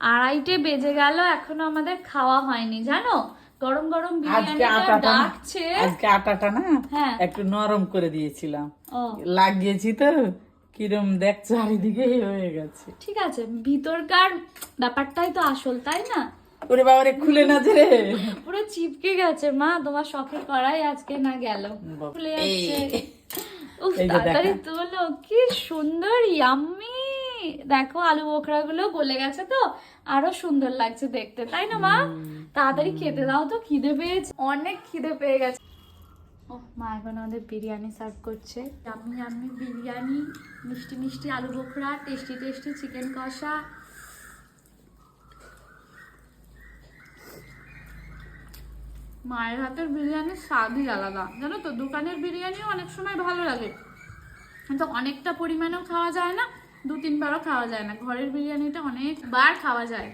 2:30 বেজে গেল, এখনো আমাদের খাওয়া হয়নি জানো। গরম গরম বিরিয়ানিটা ডাকছে। আজকে আটাটা না একটু নরম করে দিয়েছিলাম, লাগিয়েছি তো কিরম দেখ চারিদিকে হয়ে গেছে। ঠিক আছে, ভিতরকার ব্যাপারটাই তো আসল, তাই না? ওরে বাবারে খুলে না যে রে, পুরো চিপকে গেছে মা, তোমার শখের কড়াই আজকে না গেল, খুলে যাচ্ছে। উফ, তাড়াতাড়ি তোলো, কি সুন্দর ইয়াম্মি। দেখো আলু বোখরা গুলো গলে গেছে তো আরো সুন্দর লাগছে দেখতে, তাই না মা? তাড়াতাড়ি খেতে দাও তো, খিদে পেয়েছে, অনেক খিদে পেয়ে গেছে। ও মা এখন আমাদের বিরিয়ানি সার্ভ করছে। ইয়াম্মি ইয়াম্মি বিরিয়ানি, মিষ্টি মিষ্টি আলু বোখরা, টেস্টি টেস্টি চিকেন কষা। মায়ের হাতের বিরিয়ানির স্বাদই আলাদা জানো তো। দোকানের বিরিয়ানিও অনেক সময় ভালো লাগে, কিন্তু অনেকটা পরিমাণেও খাওয়া যায় না, 2-3 বারও খাওয়া যায় না। ঘরের বিরিয়ানিটা অনেকবার খাওয়া যায়।